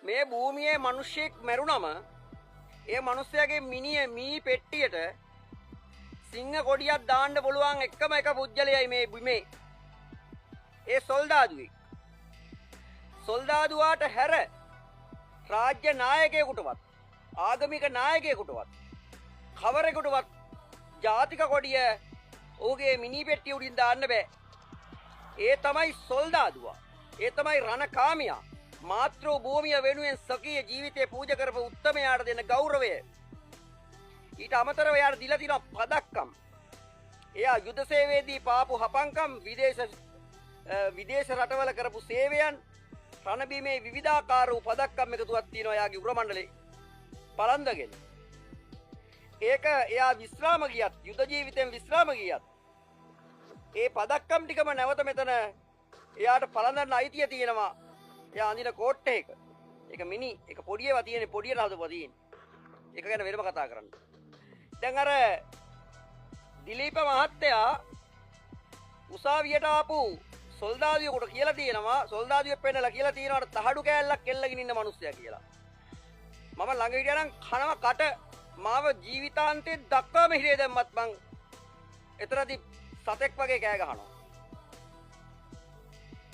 මේ භූමියේ මිනිස්සෙක් මැරුණම ඒ මිනිස්යාගේ මිනිය මී පෙට්ටියට සිංහ කොඩියක් දාන්න පුළුවන් එකම එක පුජ්‍යලයයි මේ බිමේ. ඒ සොල්දාදුවෙක්. සොල්දාදුවාට හැර රාජ්‍ය නායකයෙකුටවත් ආගමික නායකයෙකුටවත් කවරෙකුටවත් ජාතික කොඩිය ඔහුගේ මිනි පෙට්ටිය උඩින් දාන්න බෑ. ඒ තමයි සොල්දාදුවා. ඒ තමයි රණකාමියා. මාතෘ භූමිය වෙනුවෙන් සකීය ජීවිතේ පූජා කරපු උත්තමයාට දෙන ගෞරවය. ඊට අමතරව එයාට දීලා තියෙන පදක්කම්. එයා යුද සේවයේදී පාපු හපංකම් විදේශ රටවල කරපු සේවයන් රණබීමේ විවිධාකාර වූ පදක්කම් එකතුවක් තියෙනවා එයාගේ උරමණ්ඩලේ පලන්දගෙන. ඒක එයා විශ්‍රාම ගියත් යුද ජීවිතෙන් විශ්‍රාම ගියත් ඒ පදක්කම් ටිකම නැවත මෙතන එයාට පලඳන්න අයිතිය තියෙනවා. එයා අඳින කෝට් එක. ඒක මිනි ඒක පොඩි ඒවා තියෙන්නේ පොඩියට හදපුවා තියෙන්නේ. ඒක ගැන වෙනම කතා කරන්න. දැන් අර දිලීප මහත්තයා උසාවියට ආපු සොල්දාදුවෙකුට කියලා තියෙනවා සොල්දාදුවෙක් පෙන්නලා කියලා තියෙනවා අර තහඩු කෑල්ලක් එල්ලගෙන ඉන්න මිනිස්සයා කියලා. මම ළඟ හිටියා නම් කනව කට මාව ජීවිතාන්තේ දක්වාම හිරේ දැම්මත් මං එතරම්දි සතෙක් වගේ කෑ ගහනවා.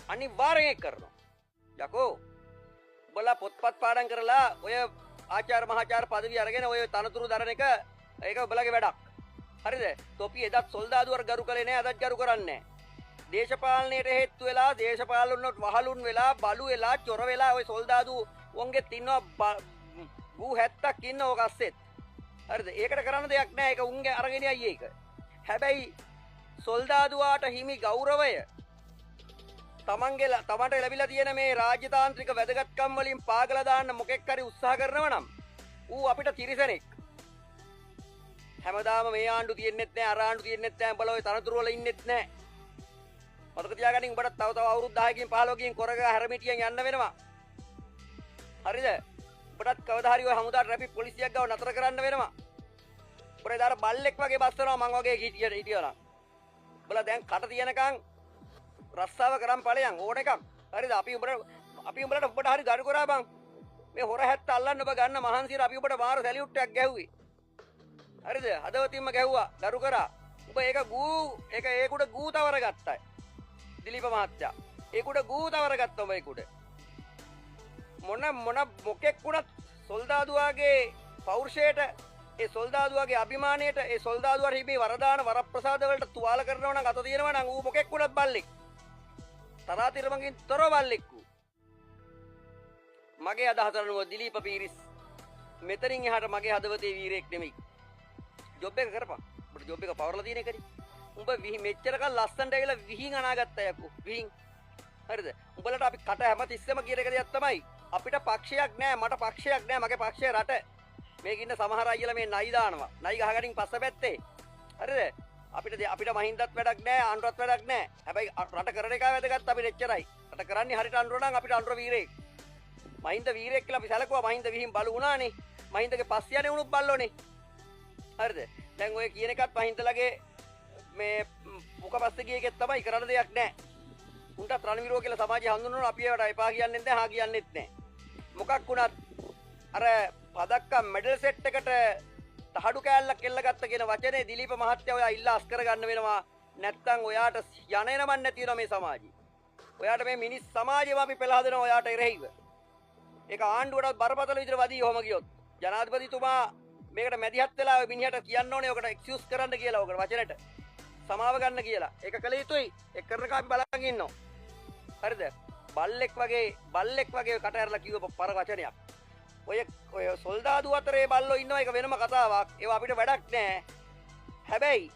අනිවාර්යෙන් ඒක කරනවා. යකෝ උඹලා පොත්පත් පාඩම් කරලා ඔය ආචාර්ය මහාචාර්ය පදවි අරගෙන ඔය තනතුරු දරන එක ඒක උඹලගේ වැඩක්. හරිද? තොපි එදත් සොල්දාදුවර ගරු කළේ නෑ අදත් ගරු කරන්නේ නෑ. දේශපාලනයට හේතු වෙලා දේශපාලනුන්ට වහලුන් වෙලා බලු වෙලා චොර වෙලා ඔය සොල්දාදු උන්ගෙත් ඉන්නවා ගූ 70ක් ඉන්න ඕක අස්සෙත්. හරිද? ඒකට කරන්න දෙයක් නෑ. ඒක උන්ගේ අරගෙන යයි ඒක. හැබැයි සොල්දාදුවාට හිමි ගෞරවය තමන්ට ලැබිලා තියෙන මේ රාජ්‍යතාන්ත්‍රික වැදගත්කම් වලින් පාගලා දාන්න මොකෙක් හරි උත්සාහ කරනවා නම් ඌ අපිට තිරිසනෙක්. හැමදාම මේ ආණ්ඩු තියෙන්නෙත් නෑ අර ආණ්ඩු තියෙන්නෙත් නෑ උඹලා ඔය තනතුරු වල ඉන්නෙත් නෑ. මතක තියාගන්න උඹට තව අවුරුදු 10කින් 15කින් කොරග හැරමිටියෙන් යන්න වෙනවා. හරිද? උඹටත් කවදා හරි ඔය හමුදාට රැපි පොලිසියක් ගාව නතර කරන්න වෙනවා. උඹේ දාර බල්ලෙක් වගේ බස්සනවා මං වගේ හිටියලා. උඹලා දැන් කට තියනකන් රස්සාව කරන් ඵලයන් ඕන එකක්. හරිද? අපි උඹලට උඹට හරි ගරු කරා බං. මේ හොර හැත්ත අල්ලන්න ඔබ ගන්න මහන්සියට අපි උඹට මාර සැලියුට් එකක් ගැහුවේ. හරිද? හදවතින්ම ගැහුවා. ගරු කරා. උඹ ඒක ඒකුඩ ගූ තවර ගත්තා. දිලීප මහත්තයා. ඒකුඩ ගූ තවර ගත්තා උඹ ඒකුඩ. මොන මොකෙක් වුණත් සොල්දාදුවාගේ පෞරුෂයට ඒ සොල්දාදුවාගේ අභිමානයට ඒ සොල්දාදුවාට හිමි වරදාන වරප්‍රසාද වලට තුවාල කරනවා නම් අත තියෙනවා නම් ඌ මොකෙක් වුණත් බල්ලෙක්. තරාතිරමකින් තොර බල්ලෙක් වූ. මගේ අදහස අනුව දිලීප පීරිස් මෙතනින් එහාට මගේ හදවතේ වීරයෙක් නෙමෙයි. ජොබ් එක කරපන්. ඔබට ජොබ් එක පවර්ලා තියෙන එකනේ. උඹ මෙච්චරකල් ලස්සනට ඇවිල්ලා විහිං අනාගත්තා යකෝ. විහිං. හරිද? උඹලට අපි කට හැම තිස්සෙම කියන එක දෙයක් තමයි. අපිට පක්ෂයක් නෑ මට පක්ෂයක් නෑ මගේ පක්ෂය රට. මේක ඉන්න සමහර අයියලා මේ නයි දානවා. නයි ගහගනින් පස්ස පැත්තේ. හරිද? අපිට මහින්දත් වැඩක් නෑ අනුරත් වැඩක් නෑ. හැබැයි රට කරන එක වැදගත් අපිට එච්චරයි. රට කරන්නේ හරියට අනුර නම් අපිට අනුර වීරයෙක්. මහින්ද වීරයෙක් කියලා අපි සැලකුවා. මහින්ද විහිං බලු වුණානේ. මහින්දගේ පස්ස යන්නේ උණුත් බල්ලෝනේ. හරිද? දැන් ඔය කියන එකත් මහින්දලගේ මේ මුඛපස්ස ගිය එකෙත් තමයි කරන්න දෙයක් නෑ. උන්ටත් රණවිරෝ කියලා සමාජය හඳුන්වනවා. අපි ඒවට එපා කියන්නෙත් නෑ හා කියන්නෙත් නෑ. මොකක් වුණත් අර පදක්කම් මෙඩල් සෙට් එකට තහඩු කෑල්ලක් එල්ලගත්ත කියන වචනේ දිලීප මහත්තයා ඔයා ඉල්ලා අස් කරගන්න වෙනවා. නැත්තම් ඔයාට යන එනමන් නැති වෙනවා මේ සමාජය. ඔයාට මේ මිනිස් සමාජයම අපි පෙළා දෙනවා ඔයාට එරෙහිව. ඒක ආණ්ඩුවටත් බරපතල විදිහට වදී ඔහම ගියොත්. ජනාධිපතිතුමා මේකට මැදිහත් වෙලා ඔය මිනිහට කියන්න ඕනේ ඔකට එක්ස්කියුස් කරන්න කියලා ඔකට වචනෙට. සමාව ගන්න කියලා. ඒක කළ යුතුයි. ඒක කරනක අපි බලන් ඉන්නවා. හරිද? බල්ලෙක් වගේ කට ඇරලා කිව්ව පර වචනයක්. ඔය සොල්දාදු අතරේ බල්ලෝ ඉන්නවා ඒක වෙනම කතාවක්. ඒවා අපිට වැඩක් නෑ. හැබැයි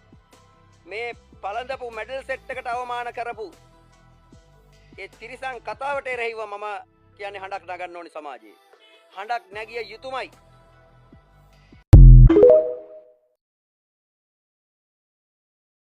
මේ පළඳපු මෙඩල් සෙට් එකට අවමාන කරපු ඒ තිරිසන් කතාවට එරෙහිව මම කියන්නේ හඬක් නගන්න ඕනි සමාජයේ. හඬක් නැගිය යුතුමයි.